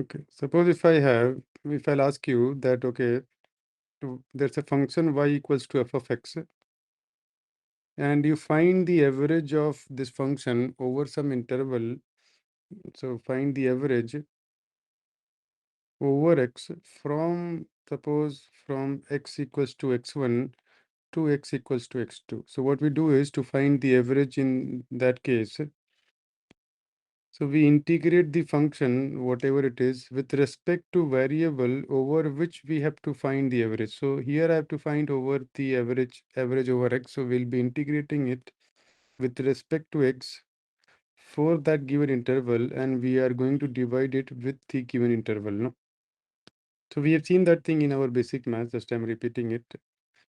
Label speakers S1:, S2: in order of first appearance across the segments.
S1: Okay, suppose if I'll ask you that, okay, there's a function y equals to f of x, and you find the average of this function over some interval. So find the average over x from, suppose, from x equals to x1 to x equals to x2. So what we do is to find the average in that case. So we integrate the function, whatever it is, with respect to variable over which we have to find the average. So here I have to find over the average over x. So we'll be integrating it with respect to x for that given interval, and we are going to divide it with the given interval. No? So we have seen that thing in our basic math, just I'm repeating it.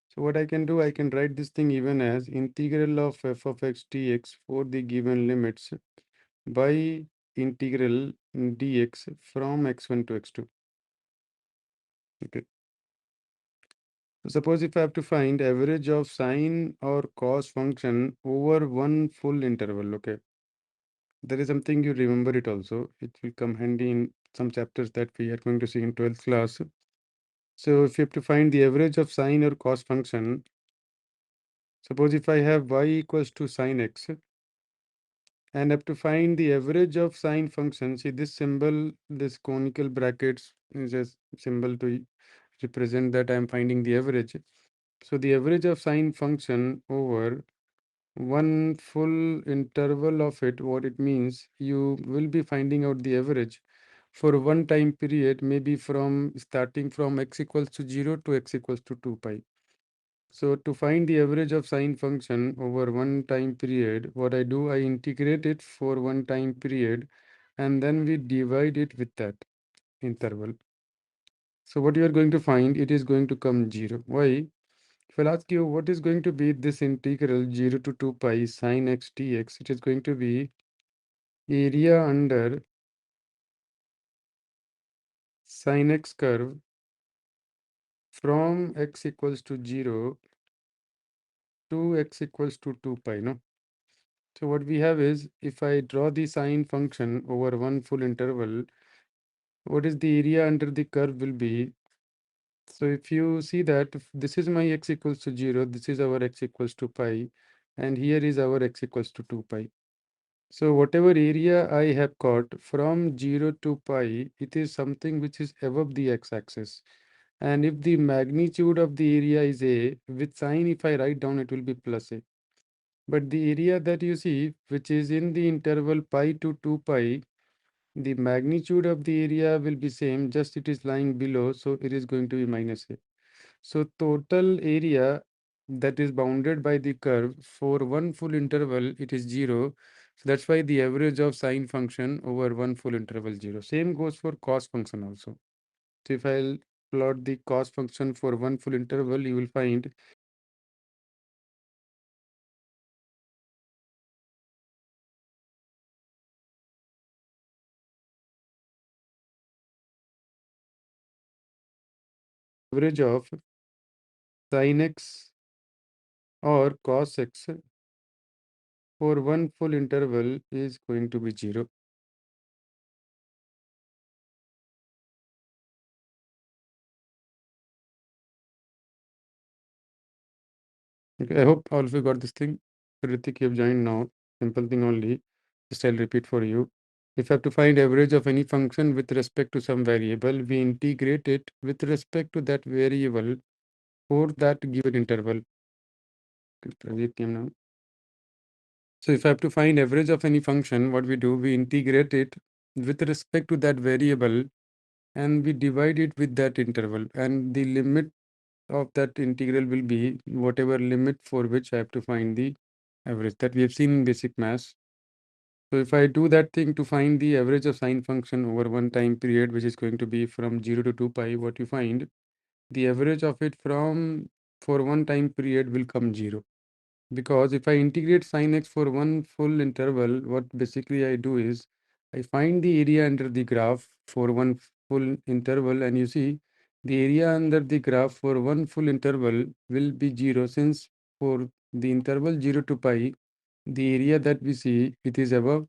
S1: So what I can do, I can write this thing even as integral of f of x dx for the given limits by integral dx from x1 to x2. Okay. So suppose if I have to find average of sine or cos function over one full interval, okay. There is something you remember it also. It will come handy in some chapters that we are going to see in 12th class. So if you have to find the average of sine or cos function, suppose if I have y equals to sine x, and have to find the average of sine function. See this symbol, this conical brackets is a symbol to represent that I am finding the average. So the average of sine function over one full interval of it, what it means, you will be finding out the average for one time period, maybe from starting from x equals to 0 to x equals to 2 pi. So to find the average of sine function over one time period, what I do, I integrate it for one time period, and then we divide it with that interval. So what you are going to find, it is going to come 0. Why? If I'll ask you what is going to be this integral 0 to 2 pi sine x dx, it is going to be area under sine x curve from x equals to 0 to x equals to 2 pi, no? So what we have is, if I draw the sine function over one full interval, what is the area under the curve will be. So if you see that if this is my x equals to 0, this is our x equals to pi, and here is our x equals to 2 pi. So whatever area I have got from 0 to pi, it is something which is above the x-axis. And if the magnitude of the area is a, with sign if I write down, it will be plus a. But the area that you see, which is in the interval pi to 2 pi, the magnitude of the area will be same, just it is lying below, so it is going to be minus a. So total area that is bounded by the curve for one full interval, it is 0. So that's why the average of sine function over one full interval 0. Same goes for cos function also. So if I'll plot the cos function for one full interval, you will find average of sin x or cos x for one full interval is going to be 0. Okay, I hope all of you got this thing. Ritik, you have joined now. Simple thing only. Just I'll repeat for you. If I have to find average of any function with respect to some variable, we integrate it with respect to that variable for that given interval. Pradeep came now. So if I have to find average of any function, what we do, we integrate it with respect to that variable, and we divide it with that interval. And the limit of that integral will be whatever limit for which I have to find the average that we have seen in basic maths. So if I do that thing to find the average of sine function over one time period, which is going to be from 0 to 2 pi, what you find, the average of it from for one time period will come 0. Because if I integrate sine x for one full interval, what basically I do is I find the area under the graph for one full interval, and you see the area under the graph for one full interval will be 0, since for the interval 0 to pi, the area that we see, it is above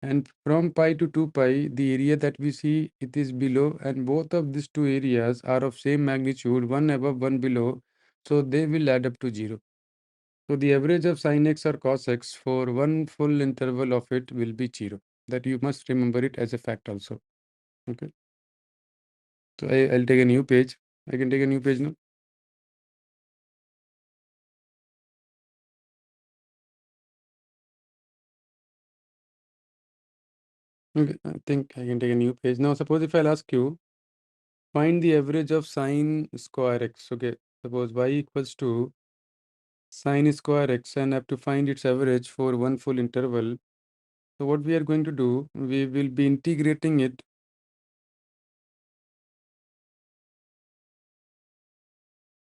S1: And from pi to 2 pi, the area that we see, it is below, and both of these two areas are of same magnitude, one above, one below, so they will add up to 0. So the average of sin x or cos x for one full interval of it will be 0. That you must remember it as a fact also. Okay. So I'll take a new page. I can take a new page now. Okay, I think I can take a new page. Now, suppose if I'll ask you, find the average of sine square x. Okay, suppose y equals to sine square x and have to find its average for one full interval. So what we are going to do, we will be integrating it,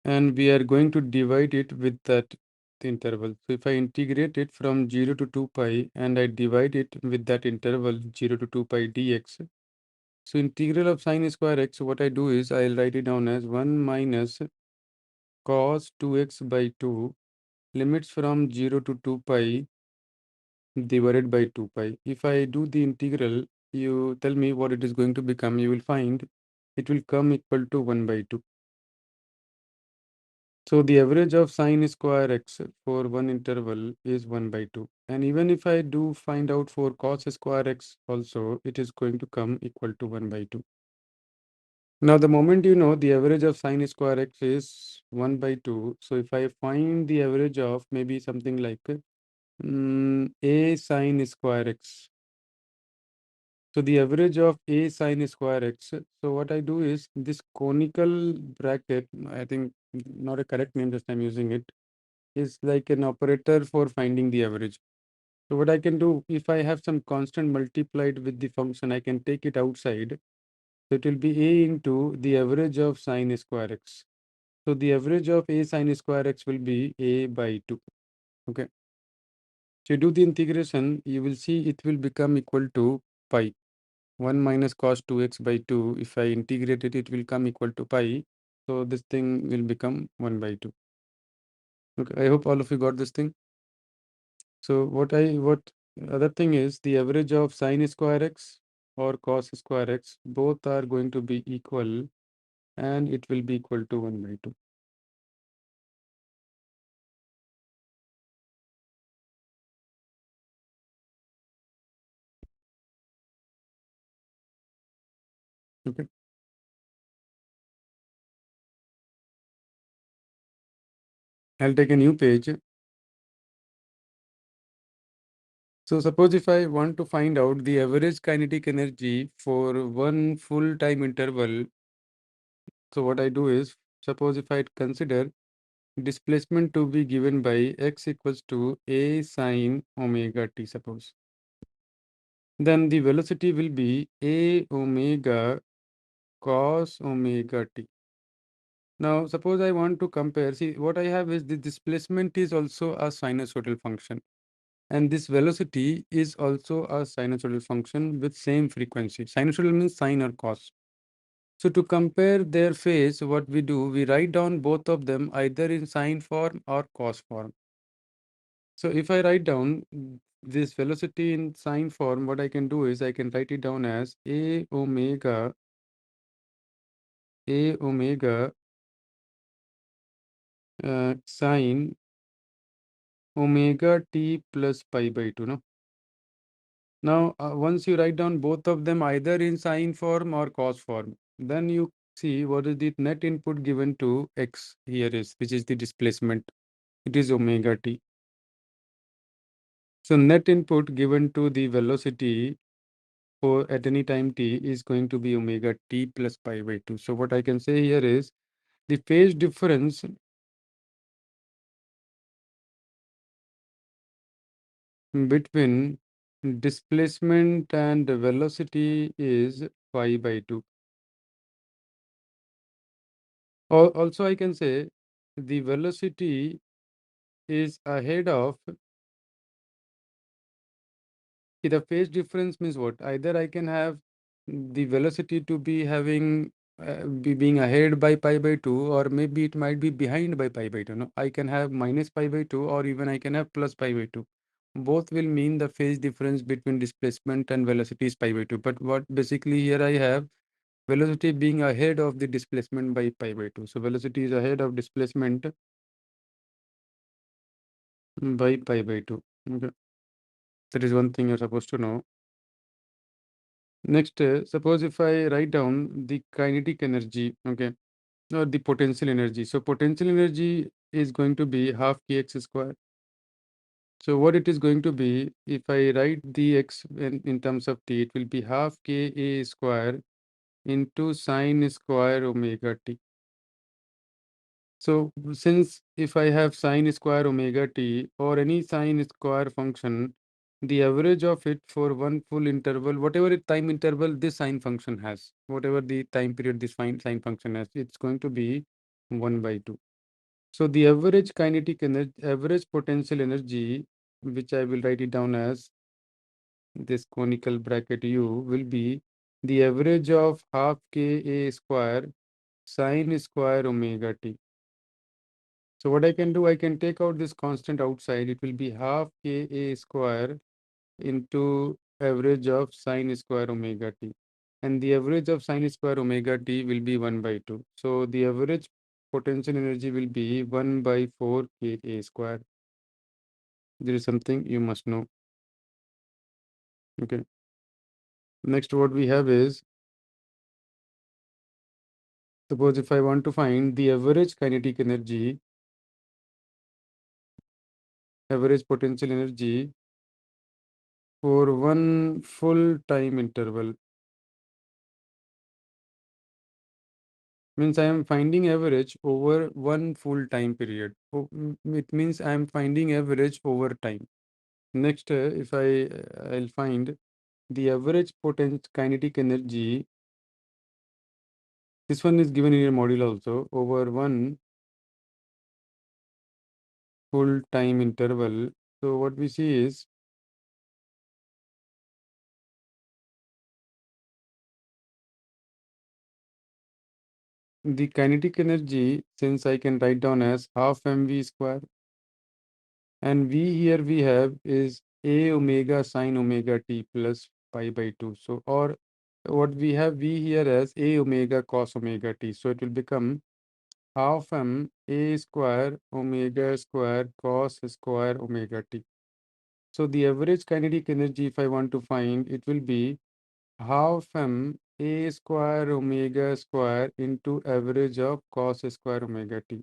S1: and we are going to divide it with that interval. So if I integrate it from 0 to 2 pi and I divide it with that interval 0 to 2 pi dx. So integral of sine square x, what I do is I'll write it down as 1 minus cos 2x by 2, limits from 0 to 2 pi divided by 2 pi. If I do the integral, you tell me what it is going to become. You will find it will come equal to 1 by 2. So the average of sine square x for one interval is 1 by 2. And even if I do find out for cos square x also, it is going to come equal to 1 by 2. Now, the moment you know the average of sine square x is 1 by 2, so if I find the average of maybe something like a sine square x. So the average of a sine square x. So what I do is this conical bracket, I think not a correct name, just I'm using it, is like an operator for finding the average. So what I can do, if I have some constant multiplied with the function, I can take it outside. So it will be a into the average of sine square x. So the average of a sine square x will be a by 2. Okay. So you do the integration, you will see it will become equal to pi. 1 minus cos 2x by 2. If I integrate it, it will come equal to pi. So this thing will become 1 by 2. Okay. I hope all of you got this thing. So what other thing is the average of sine square x or cos square x, both are going to be equal, and it will be equal to 1 by 2. Okay. I'll take a new page. So suppose if I want to find out the average kinetic energy for one full time interval, so what I do is, suppose if I consider displacement to be given by x equals to a sine omega t, suppose. Then the velocity will be a omega cos omega t. Now, suppose I want to compare, see what I have is the displacement is also a sinusoidal function. And this velocity is also a sinusoidal function with same frequency. Sinusoidal means sine or cos. So to compare their phase, what we do, we write down both of them either in sine form or cos form. So if I write down this velocity in sine form, what I can do is I can write it down as a omega sine omega t plus pi by 2. No? Now, once you write down both of them either in sine form or cos form, then you see what is the net input given to x here is, which is the displacement. It is omega t. So net input given to the velocity for at any time t is going to be omega t plus pi by 2. So what I can say here is the phase difference between displacement and velocity is pi by 2. Also, I can say the velocity is ahead of the phase difference means what? Either I can have the velocity to be having being ahead by pi by 2, or maybe it might be behind by pi by 2. No, I can have minus pi by 2, or even I can have plus pi by 2. both will mean the phase difference between displacement and velocity is pi by 2. But what basically here I have velocity being ahead of the displacement by pi by 2. So velocity is ahead of displacement by pi by 2. Okay. That is one thing you're supposed to know. Next, suppose if I write down the kinetic energy, okay, or the potential energy. So potential energy is going to be half kx square. So what it is going to be, if I write the x in terms of t, it will be half ka square into sine square omega t. So since if I have sine square omega t or any sine square function, the average of it for one full interval, whatever time interval this sine function has, whatever the time period this sine function has, it's going to be 1 by 2. So the average kinetic energy, average potential energy, which I will write it down as this conical bracket u, will be the average of half ka square sine square omega t. So what I can do, I can take out this constant outside. It will be half ka square into average of sine square omega t. And the average of sine square omega t will be 1 by 2. So the average potential energy will be 1 by 4 ka square. There is something you must know. Okay. Next, what we have is, suppose if I want to find the average kinetic energy, average potential energy for one full time interval. Means I am finding average over one full time period. It means I am finding average over time. Next, if I'll find the average potential kinetic energy. This one is given in your module also over one full time interval. So what we see is the kinetic energy, since I can write down as half mv square, and v here we have is a omega sine omega t plus pi by 2. So or what we have v here as a omega cos omega t. So it will become half m a square omega square cos square omega t. So the average kinetic energy, if I want to find, it will be half m a square omega square into average of cos square omega t.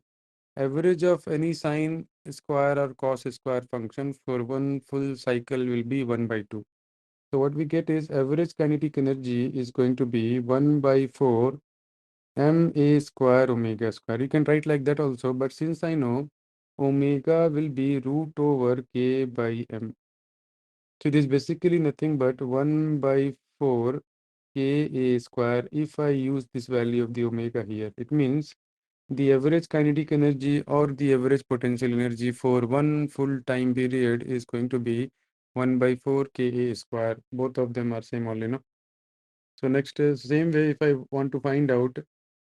S1: Average of any sine square or cos square function for one full cycle will be 1 by 2. So what we get is average kinetic energy is going to be 1 by 4 ma square omega square. You can write like that also, but since I know omega will be root over k by m. So it is basically nothing but 1 by 4 ka square if I use this value of the omega here. It means the average kinetic energy or the average potential energy for one full time period is going to be 1 by 4 ka square. Both of them are same only, no? So next, same way, if I want to find out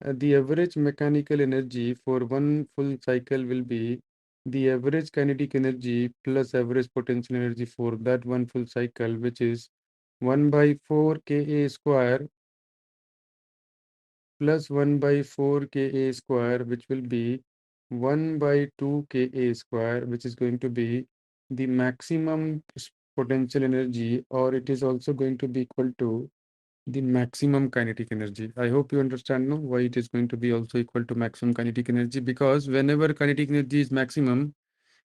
S1: the average mechanical energy for one full cycle will be the average kinetic energy plus average potential energy for that one full cycle, which is 1 by 4 ka square plus 1 by 4 ka square, which will be 1 by 2 ka square, which is going to be the maximum potential energy, or it is also going to be equal to the maximum kinetic energy. I hope you understand now why it is going to be also equal to maximum kinetic energy, because whenever kinetic energy is maximum,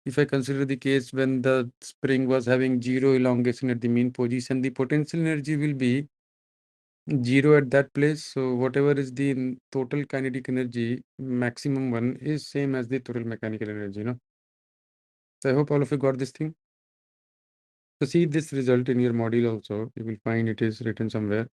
S1: if I consider the case when the spring was having zero elongation at the mean position, the potential energy will be zero at that place. So whatever is the total kinetic energy, maximum one is same as the total mechanical energy, you know. So I hope all of you got this thing. So see this result in your module also. You will find it is written somewhere.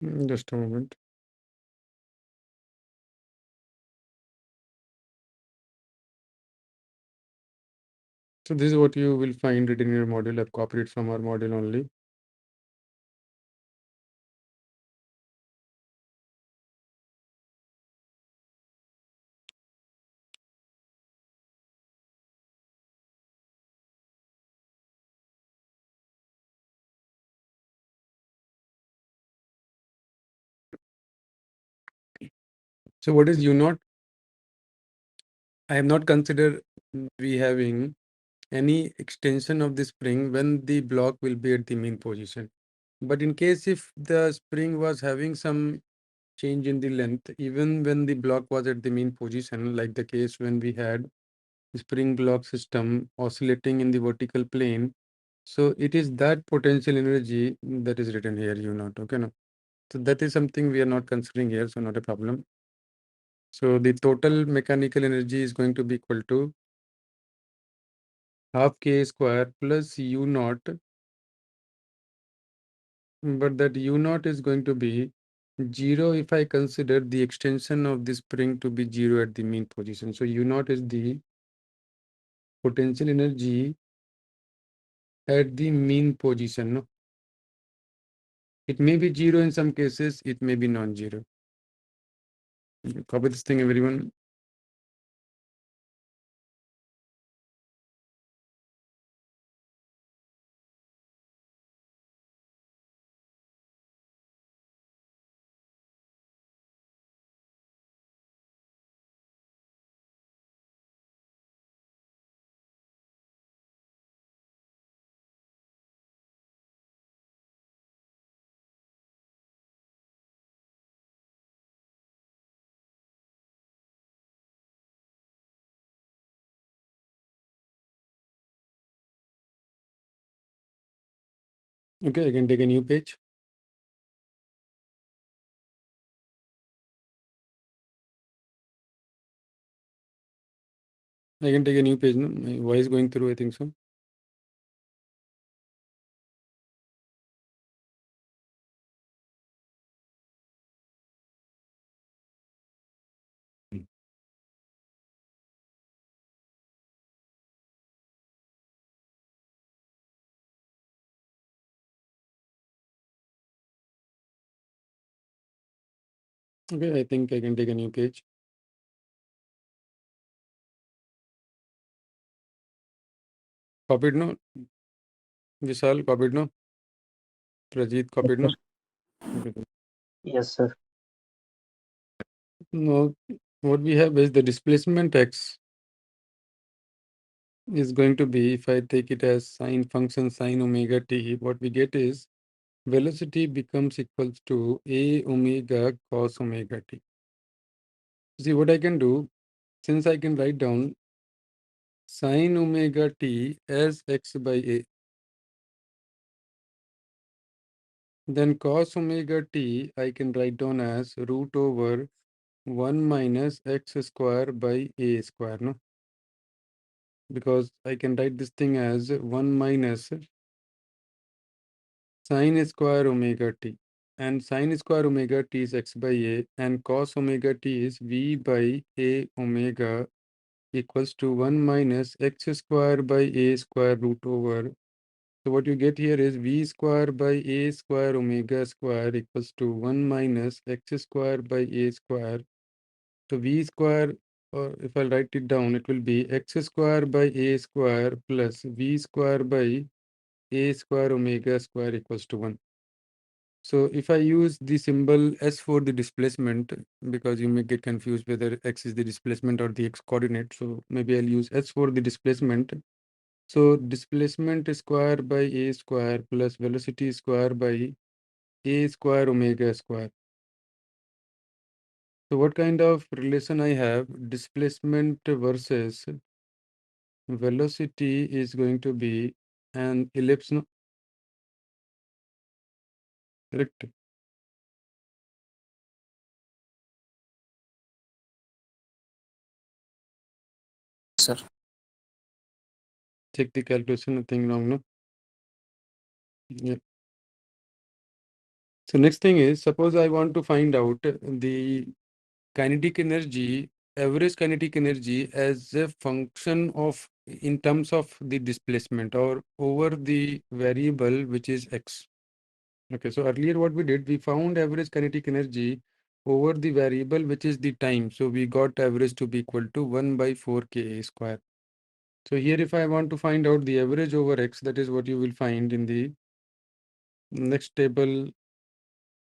S1: Just a moment. So this is what you will find it in your module. I've copied it from our module only. So what is U naught? I have not considered we having any extension of the spring when the block will be at the mean position. But in case if the spring was having some change in the length, even when the block was at the mean position, like the case when we had spring block system oscillating in the vertical plane, so it is that potential energy that is written here, U naught. Okay, no? So that is something we are not considering here, so not a problem. So the total mechanical energy is going to be equal to half k square plus U naught, but that U naught is going to be 0 if I consider the extension of the spring to be 0 at the mean position. So U naught is the potential energy at the mean position. No? It may be 0 in some cases, it may be non-zero. Copy this thing, everyone. Okay, I can take a new page. I can take a new page. No? My voice going through, I think so. Okay, I think I can take a new page. Copied, no? Vishal, copied, no? Prajit,
S2: Yes,
S1: copied,
S2: sir.
S1: no? Okay.
S2: Yes, sir.
S1: No, what we have is the displacement x is going to be, if I take it as sine function sine omega t, what we get is velocity becomes equals to a omega cos omega t. See what I can do, since I can write down sine omega t as x by a, then cos omega t I can write down as root over 1 minus x square by a square, no? Because I can write this thing as 1 minus sine square omega t. And sine square omega t is x by a, and cos omega t is v by a omega equals to 1 minus x square by a square root over. So what you get here is v square by a square omega square equals to 1 minus x square by a square. So v square, or if I write it down, it will be x square by a square plus v square by a square omega square equals to 1. So if I use the symbol S for the displacement, because you may get confused whether X is the displacement or the X coordinate. So maybe I'll use S for the displacement. So displacement square by A square plus velocity square by A square omega square. So what kind of relation I have? Displacement versus velocity is going to be an ellipse, no? Correct.
S2: Sir.
S1: Check the calculation, nothing wrong, no? Yeah. So next thing is, suppose I want to find out the kinetic energy, average kinetic energy as a function of, in terms of the displacement or over the variable which is x. Okay, so earlier what we did, we found average kinetic energy over the variable which is the time. So we got average to be equal to 1 by 4 Ka square. So here if I want to find out the average over x, that is what you will find in the next table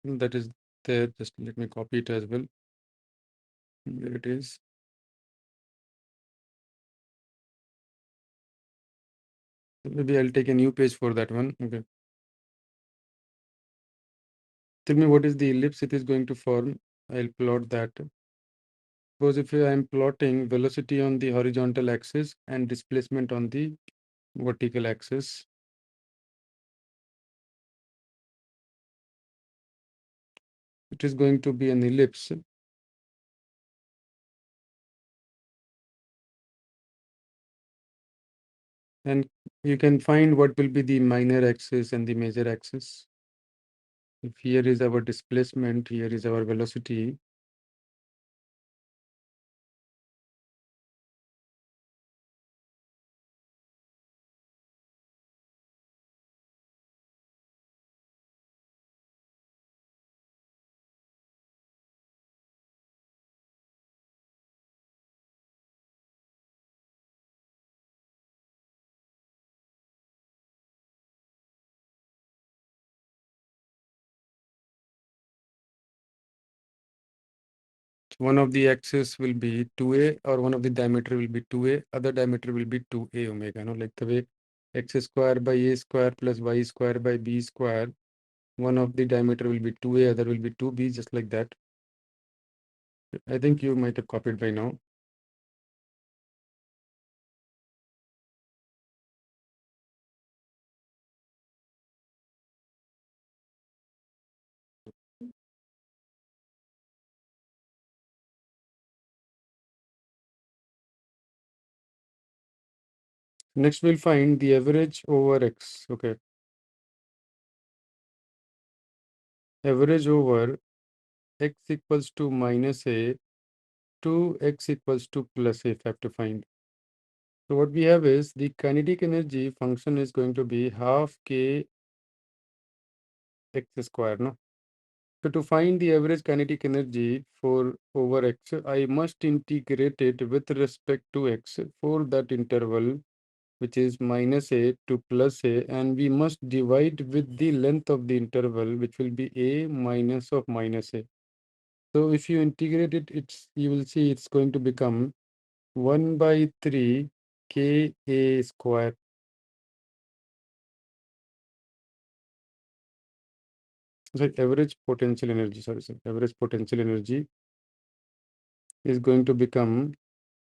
S1: that is there. Just let me copy it as well. Here it is. Maybe I'll take a new page for that one. Okay. Tell me what is the ellipse it is going to form. I'll plot that. Suppose if I am plotting velocity on the horizontal axis and displacement on the vertical axis, it is going to be an ellipse. And you can find what will be the minor axis and the major axis. If here is our displacement, here is our velocity. One of the axis will be 2a, or one of the diameter will be 2a, other diameter will be 2a omega. No, like the way x square by a square plus y square by b square. One of the diameter will be 2a, other will be 2b, just like that. I think you might have copied by now. Next, we'll find the average over x. Okay. Average over x equals to minus a to x equals to plus a, if I have to find. So what we have is the kinetic energy function is going to be half k x square, no? So to find the average kinetic energy for over x, I must integrate it with respect to x for that interval, which is minus a to plus a, and we must divide with the length of the interval, which will be a minus of minus a. So if you integrate it, you will see it's going to become 1 by 3 Ka square. Sorry, average potential energy, average potential energy is going to become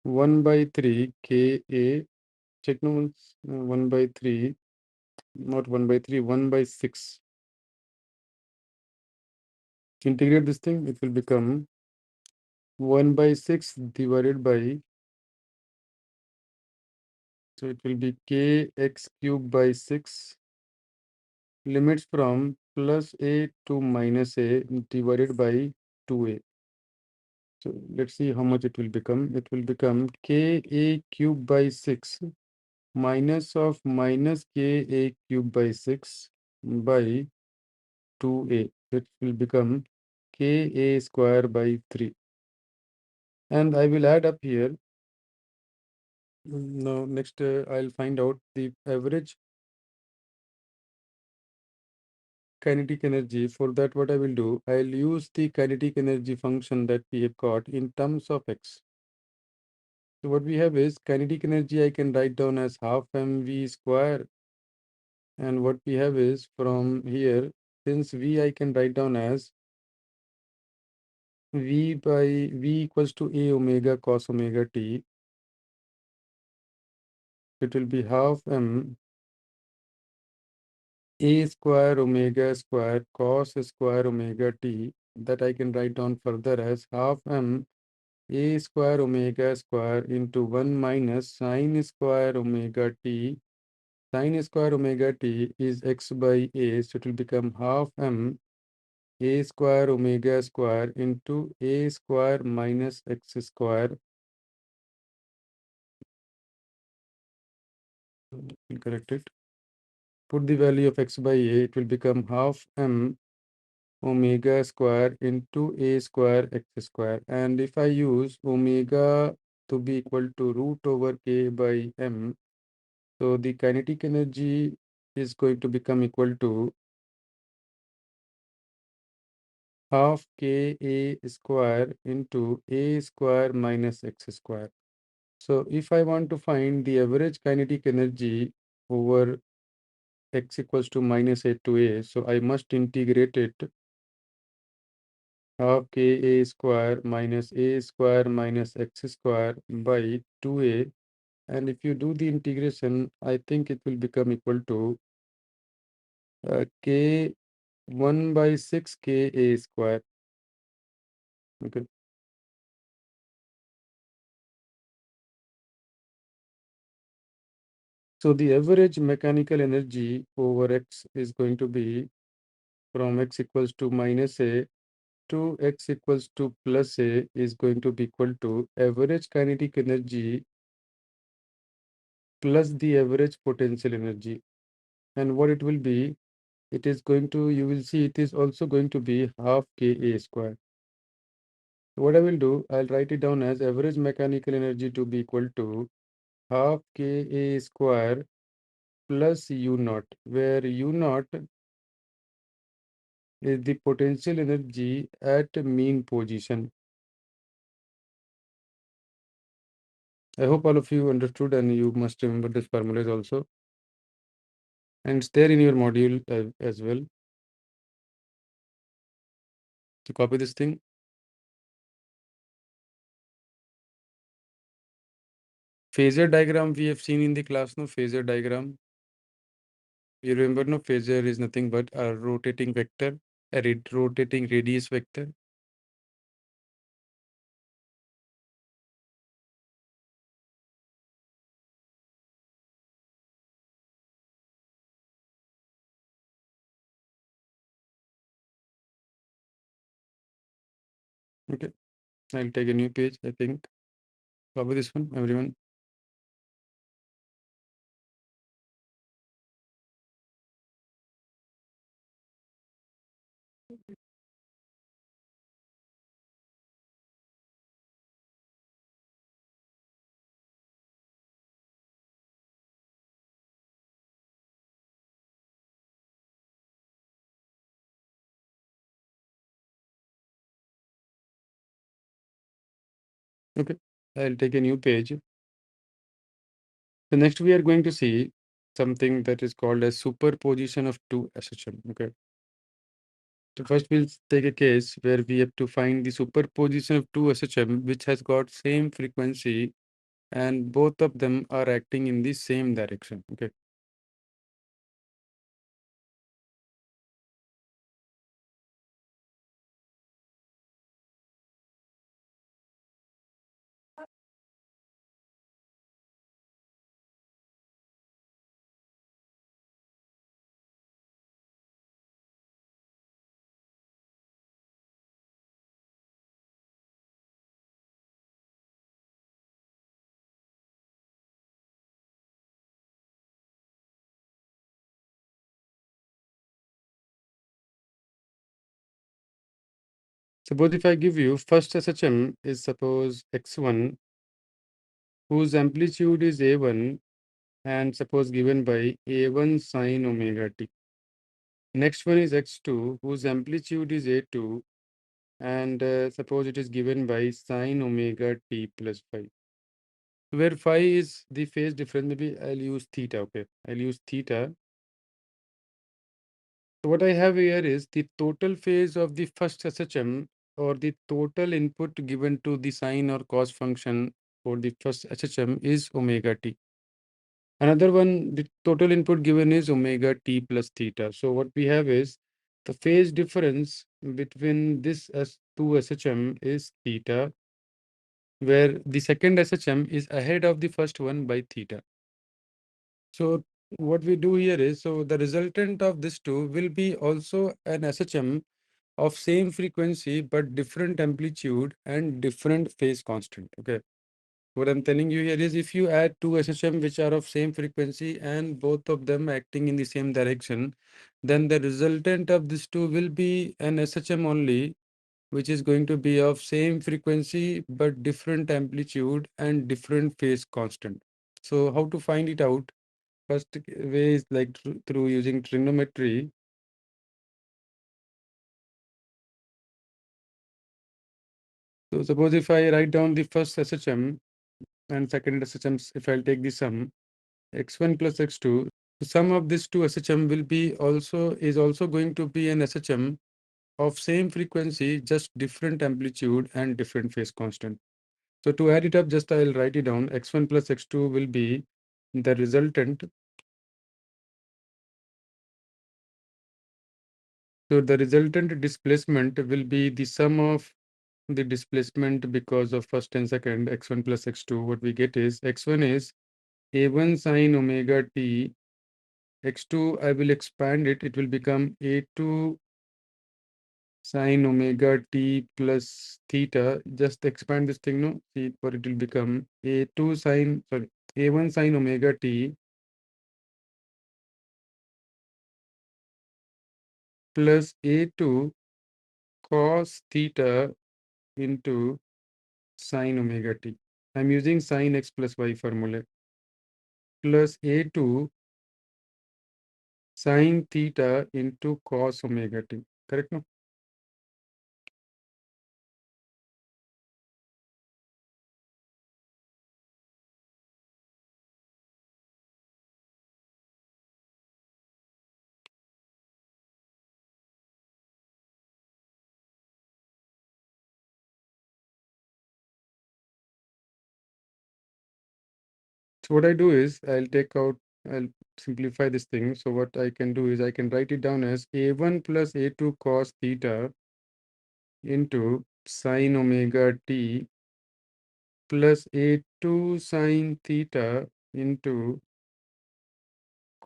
S1: 1 by 3 Ka, check no one's 1 by 3, not 1 by 3, 1 by 6. Integrate this thing, it will become 1 by 6 divided by, so it will be kx cube by 6, limits from plus a to minus a divided by 2a. So let's see how much it will become. It will become Ka cube by 6 minus of minus Ka cube by 6 by 2a. It will become Ka square by 3. And I will add up here. Now, next I'll find out the average kinetic energy. For that, what I will do, I'll use the kinetic energy function that we have got in terms of x. So what we have is kinetic energy I can write down as half mv square. And what we have is from here, since v I can write down as v by v equals to a omega cos omega t. It will be half m a square omega square cos square omega t, that I can write down further as half m a square omega square into 1 minus sine square omega t. Sine square omega t is x by a, so it will become half m a square omega square into a square minus x square. We'll correct it. Put the value of x by a, it will become half m omega square into a square x square. And if I use omega to be equal to root over k by m, so the kinetic energy is going to become equal to half k a square into a square minus x square. So if I want to find the average kinetic energy over x equals to minus a to a, so I must integrate it half k a square minus a square minus x square by 2a. And if you do the integration, I think it will become equal to k 1 by 6 k a square. Okay. So the average mechanical energy over x is going to be from x equals to minus a to x equals to plus a is going to be equal to average kinetic energy plus the average potential energy. And what it will be, it is going to, you will see it is also going to be half Ka square. What I will do, I'll write it down as average mechanical energy to be equal to half Ka square plus U naught, where U naught is the potential energy at mean position. I hope all of you understood and you must remember this formulas also. And it's there in your module as well. To copy this thing. Phasor diagram we have seen in the class, no? Phasor diagram. You remember, no? Phasor is nothing but a rotating vector, a rotating radius vector. Okay, I'll take a new page, I think. Copy this one, everyone. Okay, I'll take a new page. So next we are going to see something that is called as superposition of two SHM. Okay. So first we'll take a case where we have to find the superposition of two SHM which has got same frequency and both of them are acting in the same direction. Okay. Suppose if I give you first SHM is suppose x1 whose amplitude is a1 and suppose given by a1 sine omega t. Next one is x2 whose amplitude is a2 and suppose it is given by sine omega t plus phi. Where phi is the phase difference, maybe I'll use theta. Okay, I'll use theta. So what I have here is the total phase of the first SHM or the total input given to the sine or cos function for the first SHM is omega t. Another one, the total input given is omega t plus theta. So what we have is the phase difference between this two SHM is theta, where the second SHM is ahead of the first one by theta. So what we do here is, so the resultant of this two will be also an SHM of same frequency but different amplitude and different phase constant. Okay. What I'm telling you here is if you add two SHM which are of same frequency and both of them acting in the same direction, then the resultant of these two will be an SHM only, which is going to be of same frequency but different amplitude and different phase constant. So how to find it out? First way is like through using trigonometry. So suppose if I write down the first SHM and second SHM, if I'll take the sum, x1 plus x2, the sum of these two SHM will be also going to be an SHM of same frequency, just different amplitude and different phase constant. So to add it up, just I'll write it down. X1 plus x2 will be the resultant. So the resultant displacement will be the sum of the displacement because of first and second, x1 plus x2. What we get is x1 is a1 sine omega t, x2 I will expand it, it will become a2 sine omega t plus theta. Just expand this thing, no? See, what it will become a2 sine, sorry, a1 sine omega t plus a2 cos theta into sine omega t. I'm using sine x plus y formula plus a2 sine theta into cos omega t. Correct? No? So what I do is I'll simplify this thing. So what I can do is I can write it down as a1 plus a2 cos theta into sine omega t plus a2 sine theta into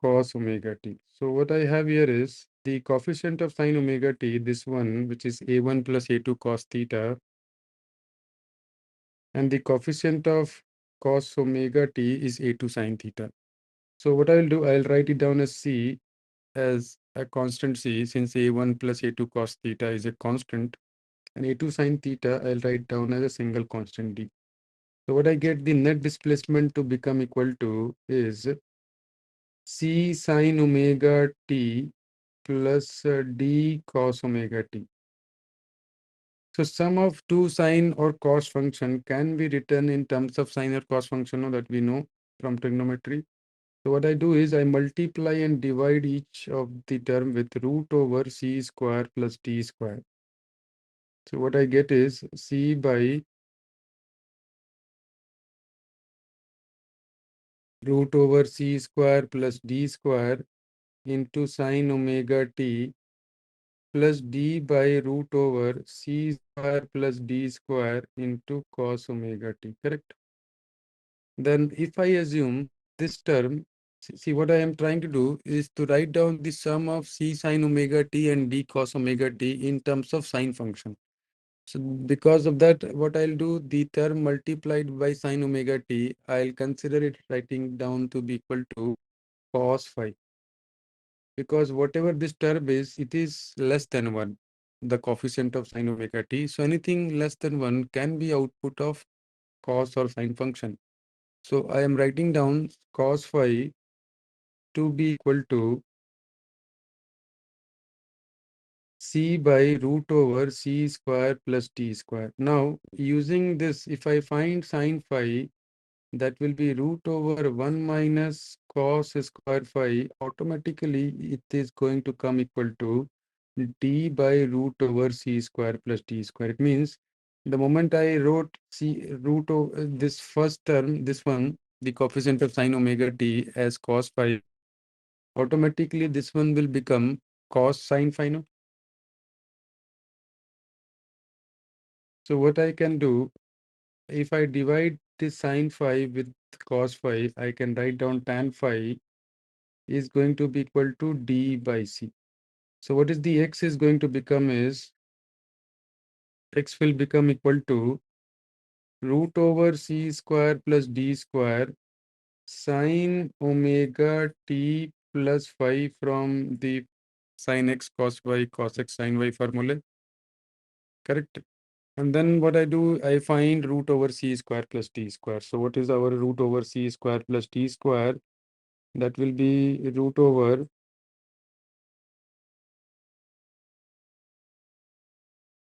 S1: cos omega t. So what I have here is the coefficient of sine omega t, this one, which is a1 plus a2 cos theta, and the coefficient of cos omega t is a2 sine theta. So what I'll do, I'll write it down as c, as a constant c, since a1 plus a2 cos theta is a constant, and a2 sine theta I'll write down as a single constant d. So what I get the net displacement to become equal to is c sine omega t plus d cos omega t. So sum of two sine or cos function can be written in terms of sine or cos function, no, that we know from trigonometry. So what I do is I multiply and divide each of the term with root over c square plus d square. So what I get is c by root over c square plus d square into sine omega t plus d by root over c square plus d square into cos omega t, correct? Then if I assume this term, see what I am trying to do is to write down the sum of c sine omega t and d cos omega t in terms of sine function. So because of that, what I'll do, the term multiplied by sine omega t, I'll consider it writing down to be equal to cos phi. Because whatever this term is, it is less than 1, the coefficient of sine omega t. So anything less than 1 can be output of cos or sine function. So I am writing down cos phi to be equal to c by root over c square plus t square. Now using this, if I find sine phi, that will be root over 1 minus cos square phi. Automatically it is going to come equal to d by root over c square plus t square. It means the moment I wrote c root over this first term, this one, the coefficient of sine omega t as cos phi, automatically this one will become cos sine phi. No? So what I can do, if I divide this sine phi with cos phi, I can write down tan phi is going to be equal to d by c. So what is the x is going to become is x will become equal to root over c square plus d square sine omega t plus phi from the sin x cos y cos x sin y formula, correct? And then what I do, I find root over c square plus t square. So what is our root over c square plus t square? That will be root over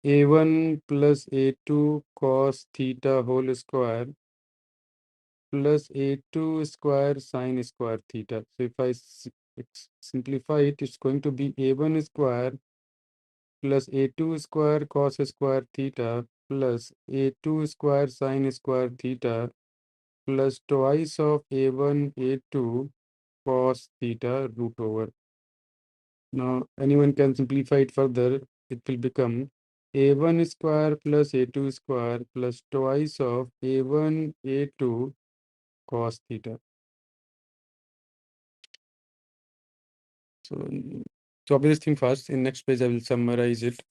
S1: a1 plus a2 cos theta whole square plus a2 square sine square theta. So if I simplify it, it's going to be a1 square plus a2 square cos square theta plus a2 square sine square theta plus twice of a1 a2 cos theta root over. Now anyone can simplify it further. It will become a1 square plus a2 square plus twice of a1 a2 cos theta. So copy this thing first. In next page I will summarize it.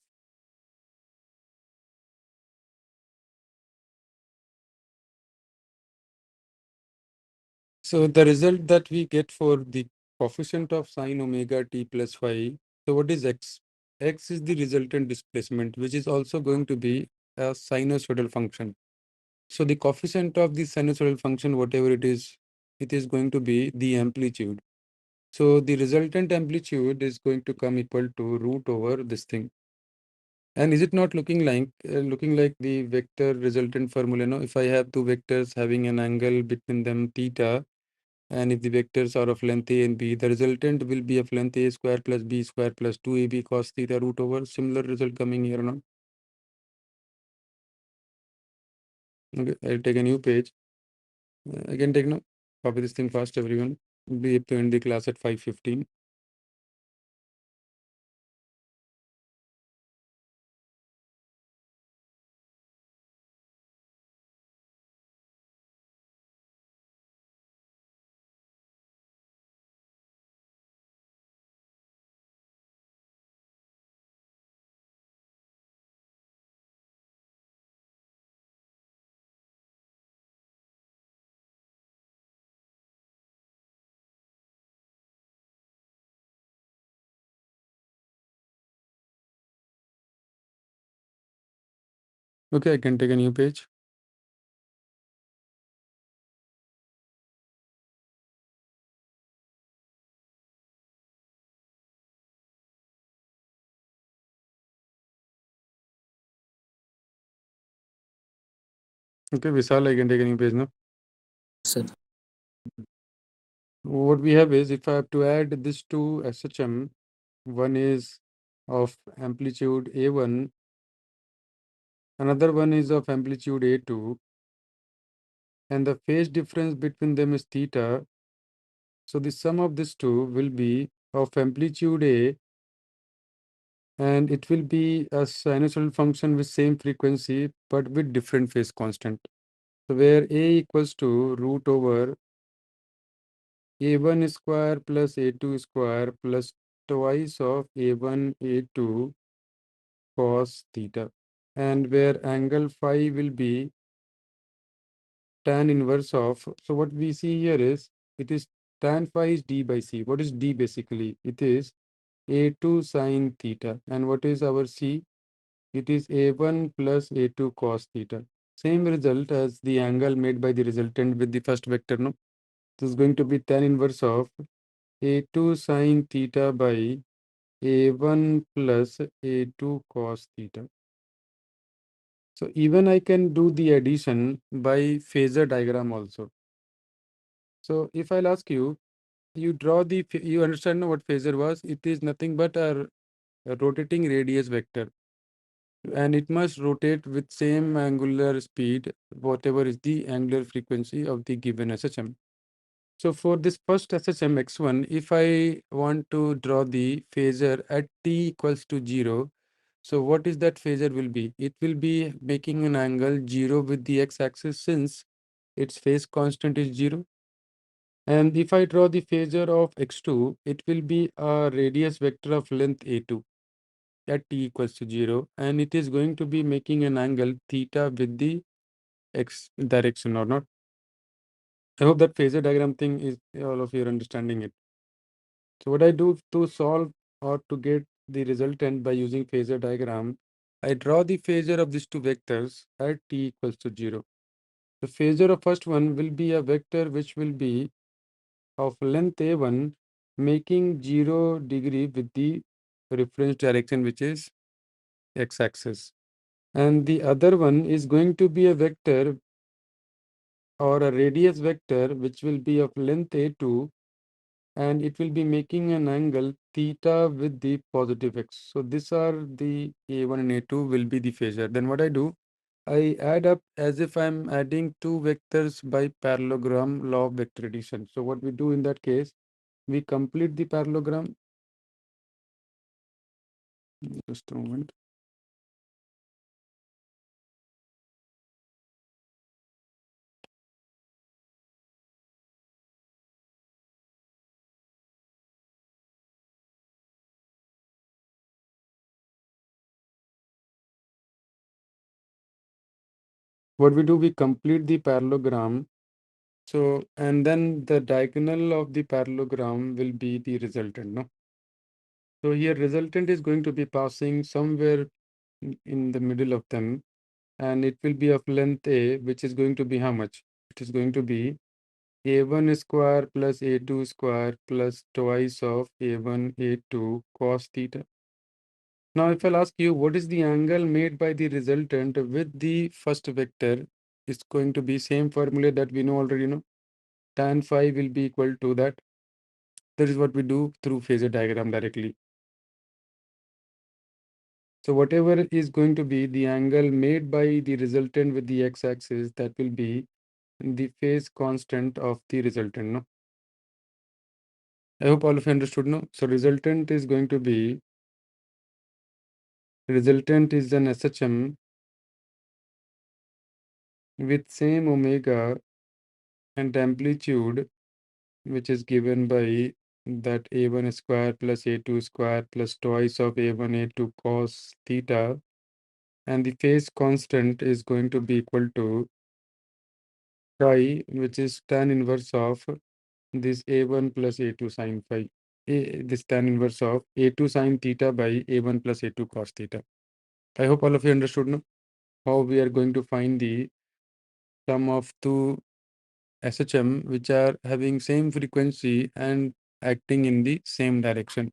S1: So the result that we get for the coefficient of sine omega t plus phi. So what is x? X is the resultant displacement, which is also going to be a sinusoidal function. So the coefficient of the sinusoidal function, whatever it is going to be the amplitude. So the resultant amplitude is going to come equal to root over this thing. And is it not looking like the vector resultant formula? No, if I have two vectors having an angle between them theta, and if the vectors are of length a and b, the resultant will be of length a square plus b square plus 2ab cos theta root over. Similar result coming here now. Okay, I'll take a new page. I can take now. Copy this thing fast, everyone. Be able to end the class at 5:15. Okay, I can take a new page. Okay, Vishal, I can take a new page now.
S2: Sir.
S1: What we have is, if I have to add this to SHM, one is of amplitude A1, another one is of amplitude A2, and the phase difference between them is theta. So the sum of these two will be of amplitude A, and it will be a sinusoidal function with same frequency but with different phase constant. So where A equals to root over a1 square plus a2 square plus twice of a1 a2 cos theta, and where angle phi will be tan inverse of, so what we see here is, it is tan phi is d by c. What is d basically? It is a2 sine theta, and what is our c? It is a1 plus a2 cos theta. Same result as the angle made by the resultant with the first vector, no? This is going to be tan inverse of a2 sine theta by a1 plus a2 cos theta. So even I can do the addition by phasor diagram also. So if I'll ask you, you draw you understand now what phasor was? It is nothing but a rotating radius vector, and it must rotate with same angular speed, whatever is the angular frequency of the given SHM. So for this first SHM x1, if I want to draw the phasor at t equals to 0, so what is that phasor will be? It will be making an angle 0 with the x-axis, since its phase constant is 0. And if I draw the phasor of x2, it will be a radius vector of length a2. at t equals to 0, and it is going to be making an angle theta with the x direction or not. I hope that phasor diagram thing is all of you are understanding it. So what I do to solve or to get the resultant by using phasor diagram, I draw the phasor of these two vectors at t equals to 0. The phasor of first one will be a vector which will be of length a1 making 0 degree with the reference direction which is x-axis. And the other one is going to be a vector or a radius vector which will be of length a2, and it will be making an angle theta with the positive x. So these are the a1 and a2 will be the phasor. Then what I do, I add up as if I'm adding two vectors by parallelogram law of vector addition. So what we do in that case, we complete the parallelogram. Just a moment. What we do, we complete the parallelogram. So, and then the diagonal of the parallelogram will be the resultant, no? So here resultant is going to be passing somewhere in the middle of them, and it will be of length a, which is going to be how much? It is going to be a1 square plus a2 square plus twice of a1 a2 cos theta. Now if I'll ask you what is the angle made by the resultant with the first vector, it's going to be same formula that we know already, no? Tan phi will be equal to that. That is what we do through phasor diagram directly. So whatever is going to be the angle made by the resultant with the x-axis, that will be the phase constant of the resultant, no? I hope all of you understood, no? So resultant is going to be, resultant is an SHM with same omega and amplitude, which is given by that a1 square plus a2 square plus twice of a1 a2 cos theta, and the phase constant is going to be equal to phi, which is tan inverse of this a1 plus a2 sine phi, this tan inverse of a2 sine theta by a1 plus a2 cos theta. I hope all of you understood, no? How we are going to find the sum of two SHM which are having same frequency and acting in the same direction.